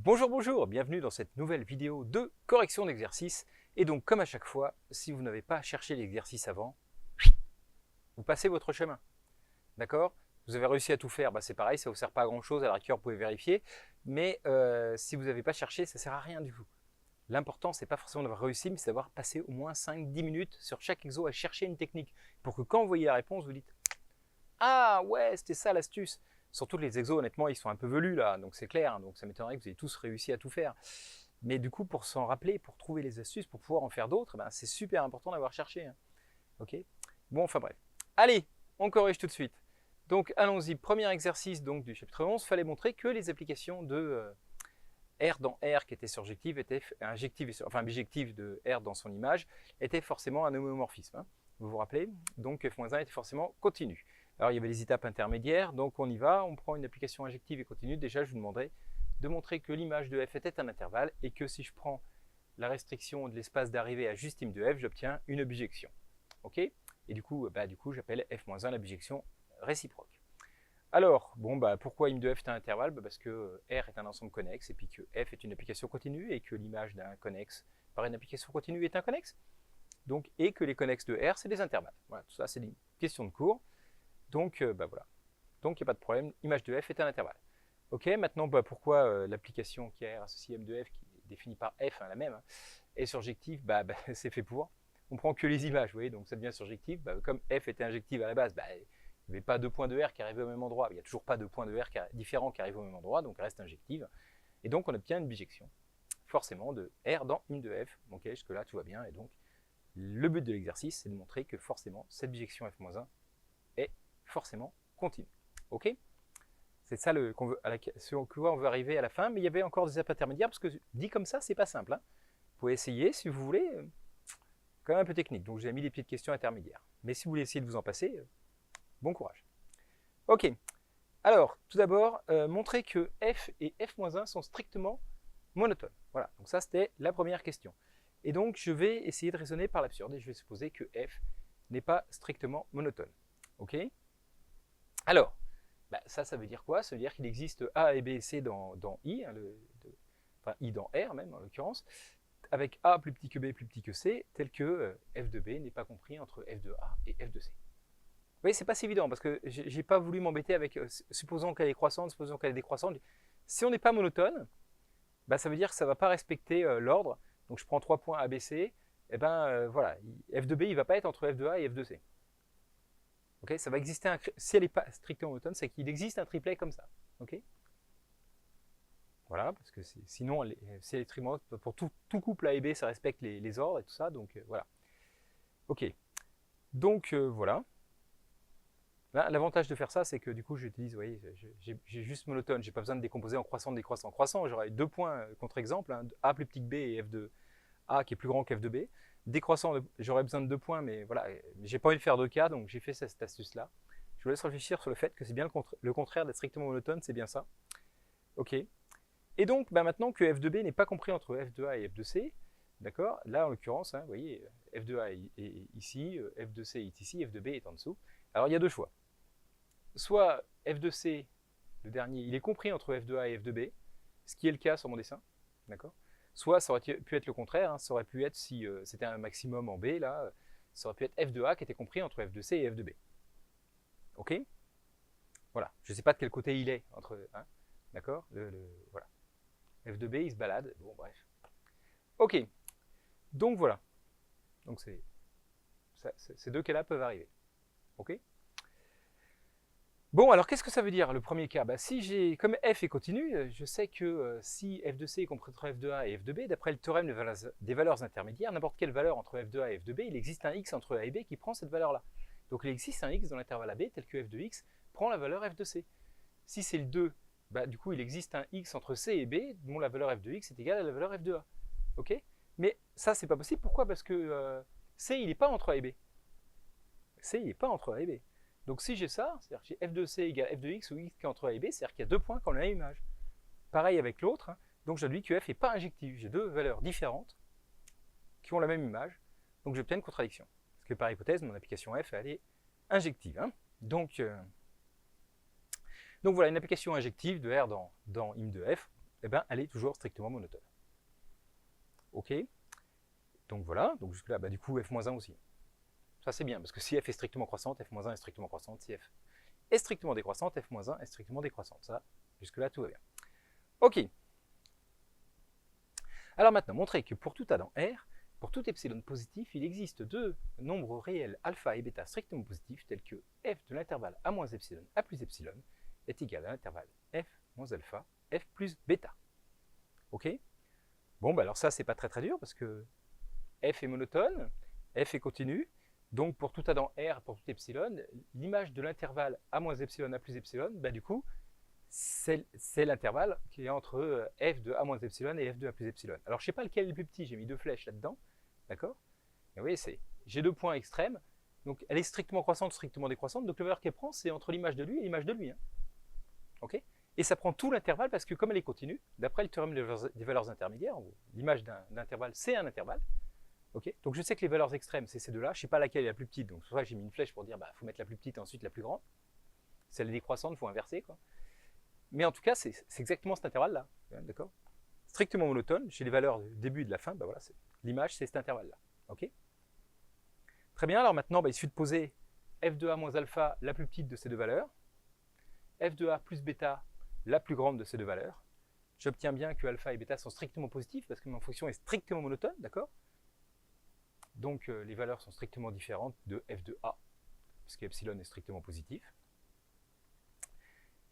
Bonjour, bonjour, bienvenue dans cette nouvelle vidéo de correction d'exercice. Et donc, comme à chaque fois, si vous n'avez pas cherché l'exercice avant, vous passez votre chemin. D'accord? Vous avez réussi à tout faire, c'est pareil, ça ne vous sert pas à grand chose, à la rigueur, vous pouvez vérifier. Mais si vous n'avez pas cherché, ça ne sert à rien du tout. L'important, ce n'est pas forcément d'avoir réussi, mais c'est d'avoir passé au moins 5-10 minutes sur chaque exo à chercher une technique. Pour que quand vous voyez la réponse, vous dites « Ah ouais, c'était ça l'astuce !» Surtout les exos, honnêtement, ils sont un peu velus là, donc c'est clair, donc ça m'étonnerait que vous ayez tous réussi à tout faire. Mais du coup, pour s'en rappeler, pour trouver les astuces, pour pouvoir en faire d'autres, c'est super important d'avoir cherché. Ok. Bon, enfin bref. Allez, on corrige tout de suite. Donc allons-y, premier exercice donc, du chapitre 11, il fallait montrer que les applications de R dans R qui était surjective, était bijectif de R dans son image, était forcément un homomorphisme. Vous vous rappelez? Donc f-1 était forcément continu. Alors il y avait les étapes intermédiaires, donc on y va, on prend une application injective et continue. Déjà je vous demanderai de montrer que l'image de f était un intervalle et que si je prends la restriction de l'espace d'arrivée à juste im de f, j'obtiens une bijection. Ok? Et du coup j'appelle f-1 la bijection réciproque. Alors, pourquoi im de f est un intervalle? Parce que R est un ensemble connexe et puis que f est une application continue et que l'image d'un connexe par une application continue est un connexe. Donc, et que les connexes de R, c'est des intervalles. Voilà, tout ça, c'est des questions de cours. Donc, voilà. Donc, il n'y a pas de problème. Image de f est un intervalle. Ok, maintenant, pourquoi l'application qui est R associée m de f, qui est définie par f, la même, est surjective? C'est fait pour. On prend que les images, vous voyez, donc ça devient surjectif. Comme f était injective à la base, il n'y avait pas deux points de R qui arrivaient au même endroit. Il n'y a toujours pas deux points de R différents qui arrivent au même endroit, donc elle reste injective. Et donc, on obtient une bijection, forcément, de R dans im de f. Ok, jusque-là, tout va bien. Et donc, le but de l'exercice, c'est de montrer que forcément, cette bijection f-1 est forcément continue. Ok? C'est ça ce à quoi on veut arriver à la fin, mais il y avait encore des étapes intermédiaires, parce que dit comme ça, c'est pas simple. Vous pouvez essayer, si vous voulez, quand même un peu technique. Donc j'ai mis des petites questions intermédiaires. Mais si vous voulez essayer de vous en passer, bon courage. Ok. Alors, tout d'abord, montrer que f et f-1 sont strictement monotones. Voilà, donc ça c'était la première question. Et donc je vais essayer de raisonner par l'absurde et je vais supposer que f n'est pas strictement monotone. Ok? Alors, ça veut dire quoi? Ça veut dire qu'il existe A et B et C dans I, I dans R même en l'occurrence, avec A plus petit que B plus petit que C, tel que f de B n'est pas compris entre f de A et f de C. Vous voyez, c'est pas si évident parce que j'ai pas voulu m'embêter avec, supposons qu'elle est croissante, supposons qu'elle est décroissante. Si on n'est pas monotone, ça veut dire que ça ne va pas respecter l'ordre. Donc je prends 3 points A, B, C, et voilà, f de B il ne va pas être entre f de A et f de C. Okay, ça va exister si elle n'est pas strictement monotone, c'est qu'il existe un triplet comme ça. Okay, voilà, parce que sinon, si elle est strictement pour tout couple A et B, ça respecte les ordres et tout ça, donc voilà. Ok, donc voilà. L'avantage de faire ça, c'est que du coup, j'utilise, vous voyez, j'ai juste monotone, j'ai pas besoin de décomposer en croissant, décroissant. Croissant, j'aurais deux points contre-exemple, A plus petit que B et f de A qui est plus grand que f de B. Décroissant, j'aurais besoin de deux points, mais voilà, j'ai pas envie de faire deux cas, donc j'ai fait cette astuce-là. Je vous laisse réfléchir sur le fait que c'est bien le contraire d'être strictement monotone, c'est bien ça. Ok. Et donc, maintenant que f de B n'est pas compris entre f de A et f de C, d'accord, là en l'occurrence, vous voyez, f de A est ici, f de C est ici, f de B est en dessous. Alors il y a deux choix. Soit f de C, le dernier, il est compris entre f de A et f de B, ce qui est le cas sur mon dessin, d'accord. Soit ça aurait pu être le contraire, ça aurait pu être, si c'était un maximum en B, là, ça aurait pu être f de A qui était compris entre f de C et f de B. Ok? Voilà, je ne sais pas de quel côté il est, d'accord, voilà. F de B, il se balade, bon bref. Ok, donc voilà. Donc ces deux cas-là peuvent arriver. Ok? Bon, alors qu'est-ce que ça veut dire le premier cas? Si comme f est continu, je sais que si f de c est compris entre f de a et f de b, d'après le théorème des valeurs intermédiaires, n'importe quelle valeur entre f de a et f de b, il existe un x entre a et b qui prend cette valeur-là. Donc il existe un x dans l'intervalle ab tel que f de x prend la valeur f de c. Si c'est le 2, du coup il existe un x entre c et b dont la valeur f de x est égale à la valeur f de a. Ok? Mais ça c'est pas possible, pourquoi? Parce que c il n'est pas entre a et b. C il n'est pas entre a et b. Donc si j'ai ça, c'est-à-dire que j'ai f de c égale f de x ou x qui est entre a et b, c'est-à-dire qu'il y a deux points qui ont la même image. Pareil avec l'autre, donc j'induis que f n'est pas injective. J'ai deux valeurs différentes qui ont la même image, donc j'obtiens une contradiction. Parce que par hypothèse, mon application f, elle est injective. Donc voilà, une application injective de R dans im de f. eh ben, elle est toujours strictement monotone. Ok. Donc voilà, donc jusque-là, bah, du coup, f-1 aussi. Ça c'est bien, parce que si f est strictement croissante, f-1 est strictement croissante. Si f est strictement décroissante, f-1 est strictement décroissante. Ça, jusque-là, tout va bien. Ok. Alors maintenant, montrez que pour tout A dans R, pour tout epsilon positif, il existe deux nombres réels alpha et bêta strictement positifs, tels que f de l'intervalle a moins epsilon a plus epsilon est égal à l'intervalle f moins alpha f plus bêta. Ok. Bon, bah alors ça, c'est pas très dur, parce que f est monotone, f est continu, donc pour tout A dans R, pour tout epsilon, l'image de l'intervalle a moins epsilon a plus epsilon, bah du coup, c'est l'intervalle qui est entre f de a moins epsilon et f de a plus epsilon. Alors je ne sais pas lequel est le plus petit, j'ai mis deux flèches là-dedans, d'accord. Et vous voyez, j'ai deux points extrêmes, donc elle est strictement croissante, strictement décroissante, donc le valeur qu'elle prend, c'est entre l'image de lui et l'image de lui. Hein. Ok. Et ça prend tout l'intervalle, parce que comme elle est continue, d'après le théorème des valeurs intermédiaires, l'image d'un intervalle, c'est un intervalle. Okay. Donc je sais que les valeurs extrêmes, c'est ces deux-là, je ne sais pas laquelle est la plus petite, donc c'est pour ça que j'ai mis une flèche pour dire, bah, faut mettre la plus petite et ensuite la plus grande. Celle décroissante, il faut inverser, quoi. Mais en tout cas, c'est exactement cet intervalle-là, d'accord. Strictement monotone, chez les valeurs du début et de la fin, bah voilà, l'image, c'est cet intervalle-là. Ok. Très bien, alors maintenant, bah, il suffit de poser f de a moins alpha, la plus petite de ces deux valeurs, f de a plus bêta, la plus grande de ces deux valeurs. J'obtiens bien que alpha et bêta sont strictement positifs, parce que ma fonction est strictement monotone, d'accord. Donc les valeurs sont strictement différentes de f de a, puisque epsilon est strictement positif.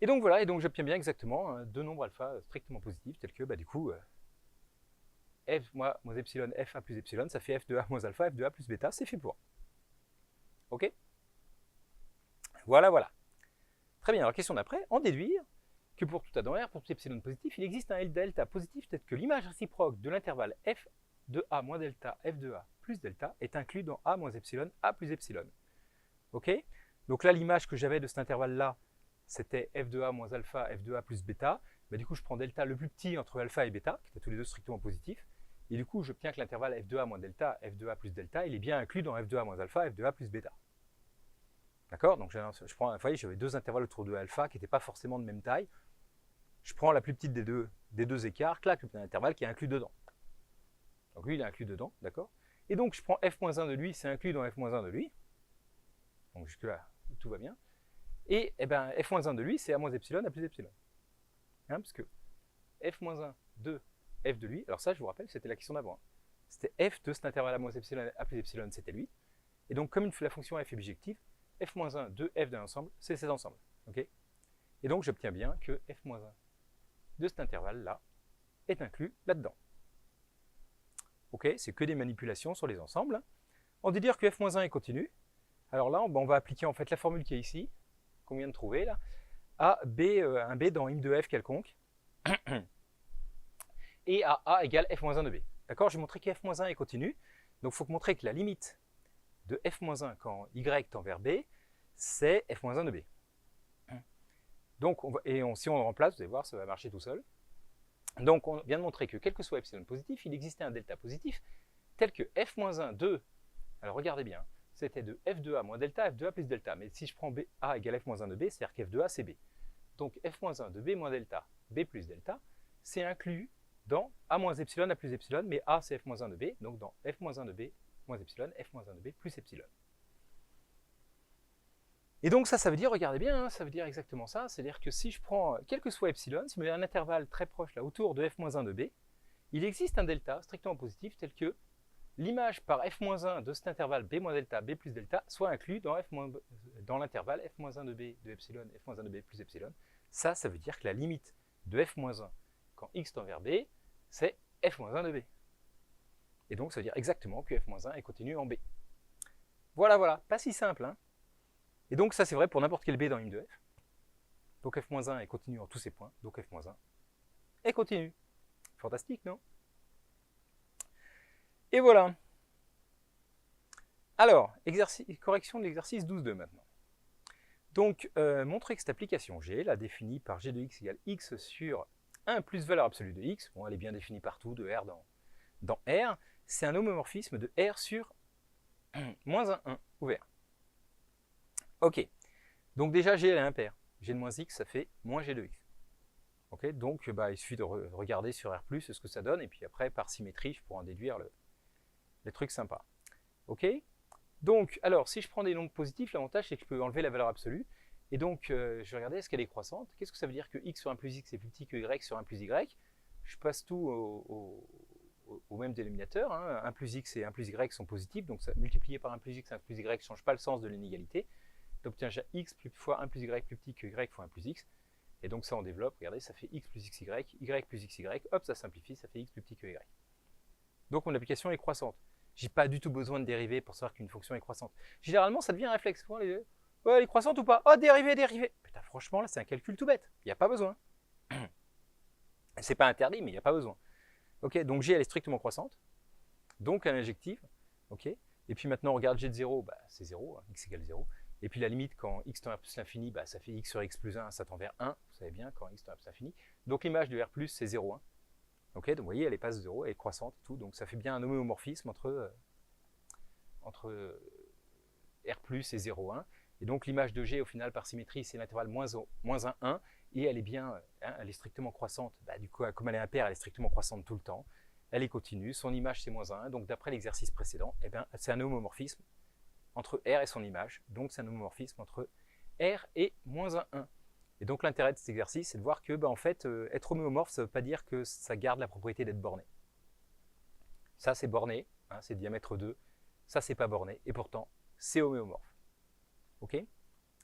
Et donc voilà, et donc j'obtiens bien exactement deux nombres alpha strictement positifs, tels que, bah, du coup, f moins epsilon, f a plus epsilon, ça fait f de a moins alpha, f de a plus bêta, c'est fait pour. Ok. Voilà, voilà. Très bien, alors question d'après, en déduire que pour tout A dans R, pour tout epsilon positif, il existe un L delta positif, tel que l'image réciproque de l'intervalle f de a moins delta, f de a plus delta, est inclus dans a moins epsilon, a plus epsilon. Ok. Donc là, l'image que j'avais de cet intervalle-là, c'était f de a moins alpha, f de a plus bêta. Bah, du coup, je prends delta le plus petit entre alpha et bêta, qui étaient tous les deux strictement positifs. Et du coup, j'obtiens que l'intervalle f de a moins delta, f de a plus delta, il est bien inclus dans f de a moins alpha, f de a plus bêta. D'accord. Donc, je prends, vous voyez, j'avais deux intervalles autour de alpha qui n'étaient pas forcément de même taille. Je prends la plus petite des deux écarts, clac, le petit intervalle qui est inclus dedans. Donc, lui, il est inclus dedans, d'accord. Et donc, je prends f-1 de lui, c'est inclus dans f-1 de lui. Donc, jusque-là, tout va bien. Et eh ben, f-1 de lui, c'est a moins epsilon, a plus epsilon. Hein, parce que f-1 de f de lui, alors ça, je vous rappelle, c'était la question d'avant. Hein. C'était f de cet intervalle a moins epsilon, a plus epsilon, c'était lui. Et donc, comme la fonction f est bijective, f-1 de f d'un ensemble, c'est cet ensemble. Okay. Et donc, j'obtiens bien que f-1 de cet intervalle-là est inclus là-dedans. Ok, c'est que des manipulations sur les ensembles. On dit dire que f-1 est continu. Alors là, on va appliquer en fait la formule qui est ici, qu'on vient de trouver là, à B, un B dans im de f quelconque, et à A égale f-1 de B. D'accord. J'ai montré que f-1 est continu, donc il faut montrer que la limite de f-1 quand y tend vers B, c'est f-1 de B. Donc, si on le remplace, vous allez voir, ça va marcher tout seul. Donc, on vient de montrer que quel que soit epsilon positif, il existait un delta positif, tel que f-1 de, alors regardez bien, c'était de f de a moins delta, f de a plus delta. Mais si je prends a égale f-1 de b, c'est-à-dire qu'f de a, c'est b. Donc f-1 de b moins delta, b plus delta, c'est inclus dans a moins epsilon, a plus epsilon, mais a c'est f-1 de b, donc dans f-1 de b moins epsilon, f-1 de b plus epsilon. Et donc ça veut dire, regardez bien, hein, ça veut dire exactement ça, c'est-à-dire que si je prends, quel que soit epsilon, si je mets un intervalle très proche là autour de f-1 de b, il existe un delta strictement positif tel que l'image par f-1 de cet intervalle b moins delta, b plus delta, soit inclus dans l'intervalle f-1 de b de epsilon, f-1 de b plus epsilon. Ça veut dire que la limite de f-1 quand x tend vers b, c'est f-1 de b. Et donc ça veut dire exactement que f-1 est continu en b. Voilà, voilà, pas si simple. Hein. Et donc ça c'est vrai pour n'importe quel b dans im de f. Donc f-1 est continu en tous ces points, donc f-1 est continu. Fantastique, non? Et voilà. Alors, correction de l'exercice 12.2 maintenant. Donc, montrer que cette application G, la définie par g de x égale x sur 1 plus valeur absolue de x, bon, elle est bien définie partout, de R dans R, c'est un homomorphisme de R sur moins 1 ouvert. Ok. Donc déjà, G, elle est impaire. G de moins x, ça fait moins g de x. Okay, donc il suffit de regarder sur R+, ce que ça donne, et puis après, par symétrie, je pourrais en déduire les trucs sympas. Ok. Donc, alors, si je prends des nombres positifs, l'avantage, c'est que je peux enlever la valeur absolue. Et donc, je vais regarder, est-ce qu'elle est croissante? Qu'est-ce que ça veut dire que x sur 1 plus x est plus petit que y sur 1 plus y? Je passe tout au même dénominateur. Hein. 1 plus x et 1 plus y sont positifs, donc ça, multiplié par 1 plus x et 1 plus y ne change pas le sens de l'inégalité. Donc, tiens, j'ai x fois 1 plus y plus petit que y fois 1 plus x. Et donc, ça, on développe. Regardez, ça fait x plus xy, y plus xy. Hop, ça simplifie, ça fait x plus petit que y. Donc, mon application est croissante. J'ai pas du tout besoin de dériver pour savoir qu'une fonction est croissante. Généralement, ça devient un réflexe. Ouais, elle est croissante ou pas? Oh, dériver, dériver. Putain, franchement, là, c'est un calcul tout bête. Il n'y a pas besoin. C'est pas interdit, mais il n'y a pas besoin. Ok, donc g, elle est strictement croissante. Donc, elle est injective. Ok. Et puis maintenant, on regarde g de 0, c'est 0, hein, x égale 0. Et puis la limite, quand x tend à plus l'infini, ça fait x sur x plus 1, ça tend vers 1. Vous savez bien, quand x tend à plus l'infini. Donc l'image de R+, c'est 0,1. Ok, donc vous voyez, elle est passe 0, elle est croissante et tout. Donc ça fait bien un homomorphisme entre R+, et 0,1. Et donc l'image de G, au final, par symétrie, c'est l'intervalle moins 1, 1. Et elle est bien, elle est strictement croissante. Du coup, comme elle est impaire, elle est strictement croissante tout le temps. Elle est continue, son image, c'est moins 1. Donc d'après l'exercice précédent, c'est un homomorphisme entre R et son image. Donc c'est un homomorphisme entre R et moins 1. Et donc l'intérêt de cet exercice, c'est de voir que, en fait, être homomorphe, ça ne veut pas dire que ça garde la propriété d'être borné. Ça, c'est borné, hein, c'est diamètre 2. Ça, c'est pas borné, et pourtant, c'est homéomorphe. Ok. Le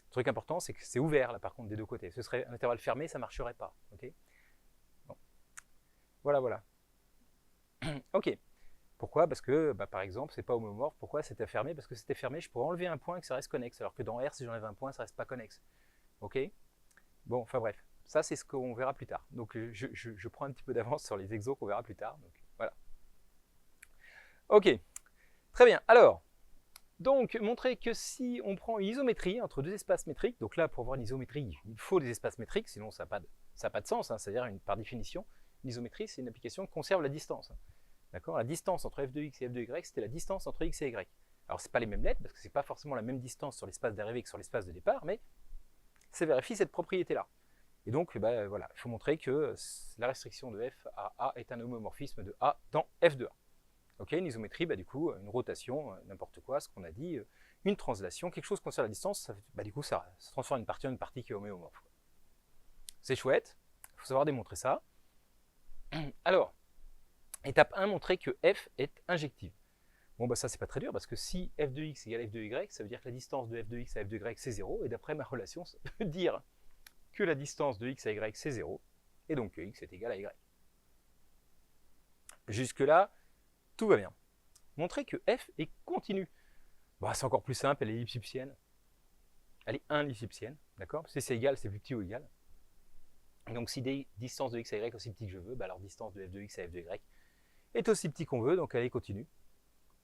truc important, c'est que c'est ouvert, là, par contre, des deux côtés. Ce serait un intervalle fermé, ça ne marcherait pas. Ok. Bon. Voilà. Ok. Pourquoi? Parce que, par exemple, c'est pas homéomorphe. Pourquoi c'était fermé? Parce que c'était fermé, je pourrais enlever un point et que ça reste connexe, alors que dans R, si j'enlève un point, ça reste pas connexe. Ok. Bon, enfin bref, ça c'est ce qu'on verra plus tard. Donc je prends un petit peu d'avance sur les exos qu'on verra plus tard. Donc voilà. Ok, très bien. Alors, donc montrer que si on prend une isométrie entre deux espaces métriques, donc là pour avoir une isométrie, il faut des espaces métriques, sinon ça n'a pas de sens. Hein, c'est-à-dire, par définition, une isométrie c'est une application qui conserve la distance. D'accord. La distance entre f de x et f de y, c'était la distance entre x et y. Alors c'est pas les mêmes lettres, parce que c'est pas forcément la même distance sur l'espace d'arrivée que sur l'espace de départ, mais ça vérifie cette propriété-là. Et donc, voilà, il faut montrer que la restriction de f à A est un homomorphisme de A dans f de A. Ok, une isométrie, du coup, une rotation, n'importe quoi, ce qu'on a dit, une translation, quelque chose concerne la distance, ça, du coup, ça transforme une partie en une partie qui est homéomorphe. C'est chouette, il faut savoir démontrer ça. Alors, étape 1, montrer que f est injective. Bon, ça, c'est pas très dur, parce que si f de x égale f de y, ça veut dire que la distance de f de x à f de y, c'est 0, et d'après ma relation, ça veut dire que la distance de x à y, c'est 0, et donc que x est égal à y. Jusque-là, tout va bien. Montrer que f est continue. C'est encore plus simple, elle est lipschitzienne. Elle est 1 lipschitzienne, d'accord? Si c'est égal, c'est plus petit ou égal. Donc si des distances de x à y aussi petit que je veux, alors distance de f de x à f de y est aussi petit qu'on veut, donc elle est continue.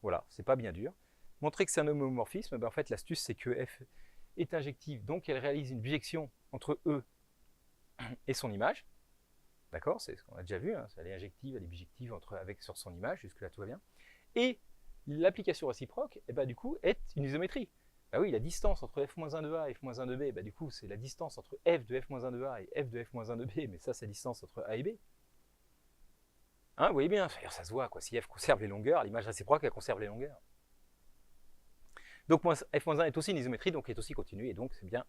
Voilà, c'est pas bien dur. Montrer que c'est un homomorphisme, en fait l'astuce c'est que f est injective, donc elle réalise une bijection entre E et son image. D'accord, c'est ce qu'on a déjà vu, hein, elle est injective, elle est bijective sur son image, jusque-là tout va bien. Et l'application réciproque, du coup, est une isométrie. Oui, la distance entre f-1 de A et f-1 de B, du coup, c'est la distance entre f de f-1 de A et f de f-1 de B, mais ça, c'est la distance entre A et B. Hein, vous voyez bien, ça se voit, quoi. Si f conserve les longueurs, l'image réciproque, elle conserve les longueurs. Donc f-1 est aussi une isométrie, donc est aussi continue, et donc c'est bien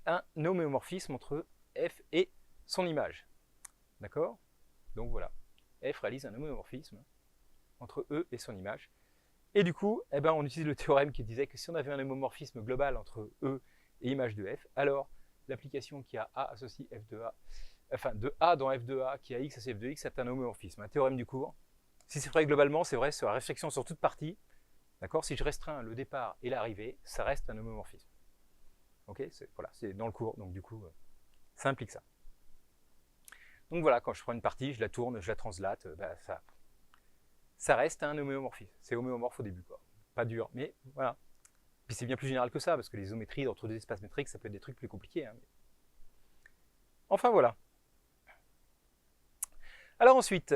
un homéomorphisme entre f et son image. D'accord? Donc voilà, f réalise un homomorphisme entre E et son image. Et du coup, on utilise le théorème qui disait que si on avait un homomorphisme global entre E et image de f, alors l'application qui a A associe f de A, enfin de A dans f de A qui a x associe f de x, c'est un homomorphisme. Un théorème du cours. Si c'est vrai globalement, c'est vrai sur la restriction sur toute partie. D'accord? Si je restreins le départ et l'arrivée, ça reste un homomorphisme. Ok? Voilà, c'est dans le cours, donc du coup, ça implique ça. Donc voilà, quand je prends une partie, je la tourne, je la translate, ça reste un homéomorphisme. C'est homéomorphe au début, quoi. Pas dur, mais voilà. Puis c'est bien plus général que ça, parce que les isométries entre deux espaces métriques, ça peut être des trucs plus compliqués. Hein. Enfin voilà. Alors ensuite,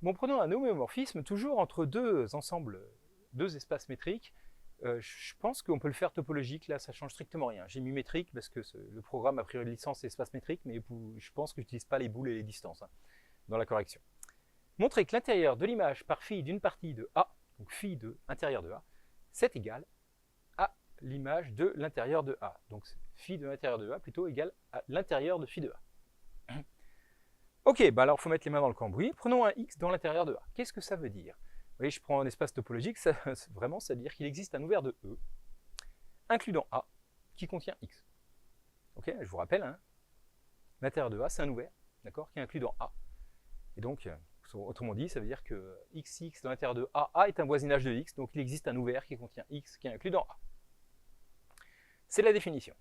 prenons un homéomorphisme toujours entre deux ensembles, deux espaces métriques, je pense qu'on peut le faire topologique, là ça change strictement rien. J'ai mis métrique parce que le programme a priori de licence et espace métrique, mais je pense que j'utilise pas les boules et les distances dans la correction. Montrer que l'intérieur de l'image par phi d'une partie de A, donc phi de intérieur de A, c'est égal à l'image de l'intérieur de A. Donc phi de l'intérieur de A plutôt égal à l'intérieur de phi de A. Ok, bah alors il faut mettre les mains dans le cambouis. Prenons un x dans l'intérieur de A. Qu'est-ce que ça veut dire? Vous voyez, je prends un espace topologique, vraiment, ça veut dire qu'il existe un ouvert de E, inclus dans A, qui contient x. Ok, je vous rappelle, hein, l'intérieur de A, c'est un ouvert, d'accord, qui est inclus dans A. Et donc, autrement dit, ça veut dire que xx dans l'intérieur de A, A est un voisinage de x, donc il existe un ouvert qui contient x, qui est inclus dans A. C'est la définition.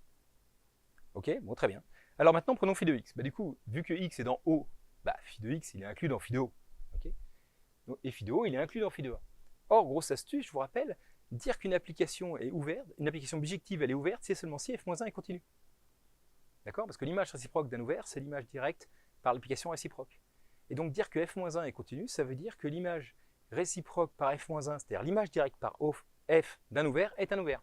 Ok, bon, très bien. Alors maintenant, prenons phi de x. Bah, du coup, vu que x est dans O, bah, phi de x, il est inclus dans phi de O. Okay, et phi de O, il est inclus dans phi de A. Or, grosse astuce, je vous rappelle, dire qu'une application est ouverte, une application bijective, elle est ouverte, c'est seulement si f-1 est continu. D'accord? Parce que l'image réciproque d'un ouvert, c'est l'image directe par l'application réciproque. Et donc, dire que f-1 est continu, ça veut dire que l'image réciproque par f-1, c'est-à-dire l'image directe par f d'un ouvert, est un ouvert.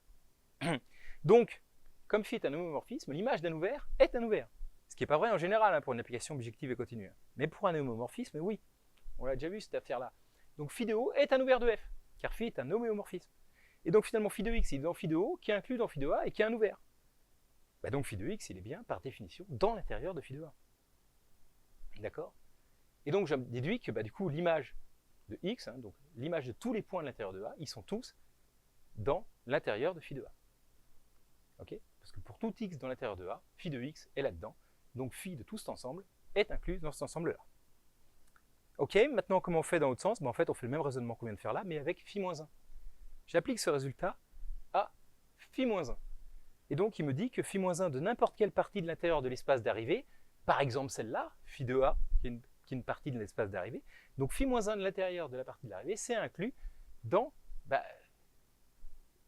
Donc, comme phi est un homomorphisme, l'image d'un ouvert est un ouvert. Ce qui n'est pas vrai en général hein, pour une application bijective et continue. Mais pour un homomorphisme, oui. On l'a déjà vu cette affaire-là. Donc phi de O est un ouvert de f, car phi est un homéomorphisme. Et donc finalement phi de x il est dans phi de O, qui est inclus dans phi de A et qui est un ouvert. Bah donc phi de x il est bien par définition dans l'intérieur de phi de A. D'accord? Et donc je déduis que bah, du coup l'image de x, hein, donc l'image de tous les points de l'intérieur de A, ils sont tous dans l'intérieur de phi de A. Ok? Parce que pour tout x dans l'intérieur de A, phi de x est là-dedans. Donc phi de tout cet ensemble est inclus dans cet ensemble-là. Ok, maintenant comment on fait dans l'autre sens? En fait, on fait le même raisonnement qu'on vient de faire là, mais avec phi-1. J'applique ce résultat à phi-1. Et donc il me dit que phi-1 de n'importe quelle partie de l'intérieur de l'espace d'arrivée, par exemple celle-là, phi de A, qui est une partie de l'espace d'arrivée, donc phi-1 de l'intérieur de la partie de l'arrivée, c'est inclus dans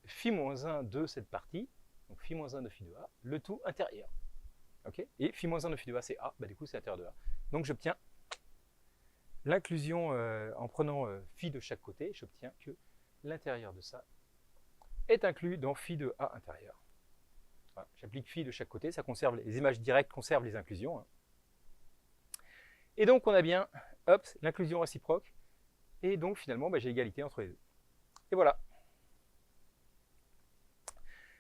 phi-1 de cette partie, donc phi-1 de phi de A, le tout intérieur. Okay, et phi-1 de phi de A, c'est A, du coup c'est l'intérieur de A. Donc j'obtiens l'inclusion en prenant phi de chaque côté, j'obtiens que l'intérieur de ça est inclus dans phi de A intérieur. Voilà, j'applique phi de chaque côté, ça conserve les images directes, conservent les inclusions. Hein. Et donc on a bien, hop, l'inclusion réciproque, et donc finalement j'ai égalité entre les deux. Et voilà.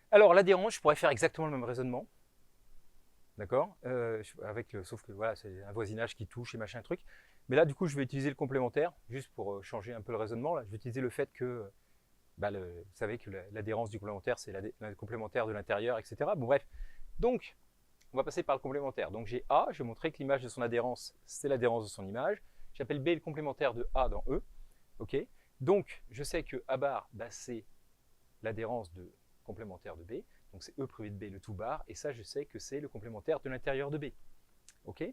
Alors l'adhérence, je pourrais faire exactement le même raisonnement. D'accord, sauf que voilà, c'est un voisinage qui touche et machin truc. Mais là, du coup, je vais utiliser le complémentaire, juste pour changer un peu le raisonnement. Là. Je vais utiliser le fait que, vous savez que l'adhérence du complémentaire, c'est la complémentaire de l'intérieur, etc. Bon, bref. Donc, on va passer par le complémentaire. Donc, j'ai A, je vais montrer que l'image de son adhérence, c'est l'adhérence de son image. J'appelle B le complémentaire de A dans E. Ok. Donc, je sais que A bar, c'est l'adhérence de complémentaire de B. Donc, c'est E privé de B, le tout bar. Et ça, je sais que c'est le complémentaire de l'intérieur de B. Ok.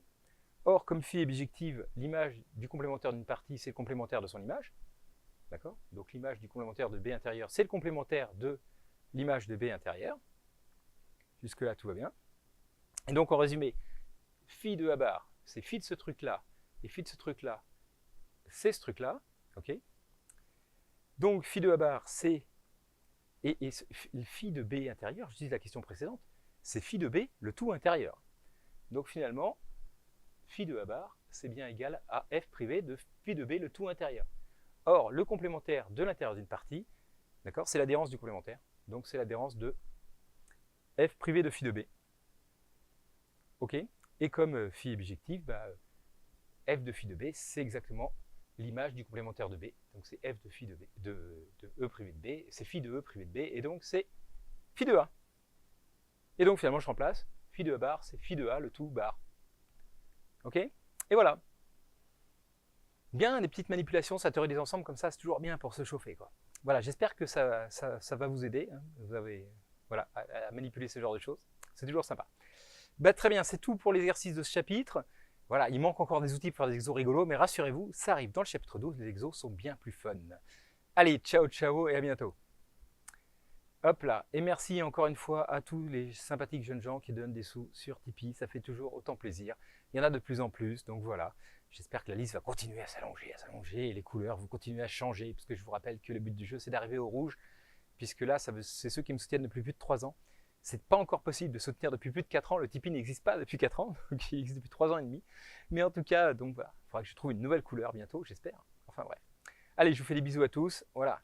Or, comme phi est bijective, l'image du complémentaire d'une partie, c'est le complémentaire de son image. D'accord? Donc l'image du complémentaire de B intérieur, c'est le complémentaire de l'image de B intérieur. Jusque-là, tout va bien. Et donc, en résumé, phi de A bar, c'est phi de ce truc-là, et phi de ce truc-là, c'est ce truc-là. Ok? Donc, phi de A bar, c'est... Et phi de B intérieur, je dis la question précédente, c'est phi de B, le tout intérieur. Donc finalement, phi de A bar, c'est bien égal à f privé de phi de B, le tout intérieur. Or, le complémentaire de l'intérieur d'une partie, d'accord, c'est l'adhérence du complémentaire. Donc, c'est l'adhérence de f privé de phi de B. OK? Et comme phi est bijectif, f de phi de B, c'est exactement l'image du complémentaire de B. Donc, c'est f de phi de B, de E privé de B, c'est phi de E privé de B, et donc c'est phi de A. Et donc, finalement, je remplace phi de A bar, c'est phi de A, le tout bar. Ok? Et voilà. Bien, des petites manipulations, ça théorie des ensembles comme ça, c'est toujours bien pour se chauffer, quoi. Voilà, j'espère que ça va vous aider. Hein. Vous avez, voilà, à manipuler ce genre de choses. C'est toujours sympa. Très bien, c'est tout pour l'exercice de ce chapitre. Voilà, il manque encore des outils pour faire des exos rigolos, mais rassurez-vous, ça arrive dans le chapitre 12, les exos sont bien plus fun. Allez, ciao, ciao et à bientôt. Hop là, et merci encore une fois à tous les sympathiques jeunes gens qui donnent des sous sur Tipeee, ça fait toujours autant plaisir. Il y en a de plus en plus, donc voilà. J'espère que la liste va continuer à s'allonger, et les couleurs vont continuer à changer, parce que je vous rappelle que le but du jeu, c'est d'arriver au rouge. puisque là, c'est ceux qui me soutiennent depuis plus de 3 ans. C'est pas encore possible de soutenir depuis plus de 4 ans. Le Tipeee n'existe pas depuis 4 ans, donc il existe depuis 3 ans et demi. Mais en tout cas, donc voilà, il faudra que je trouve une nouvelle couleur bientôt, j'espère. Enfin bref. Allez, je vous fais des bisous à tous. Voilà.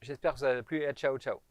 J'espère que ça vous a plu et à ciao, ciao.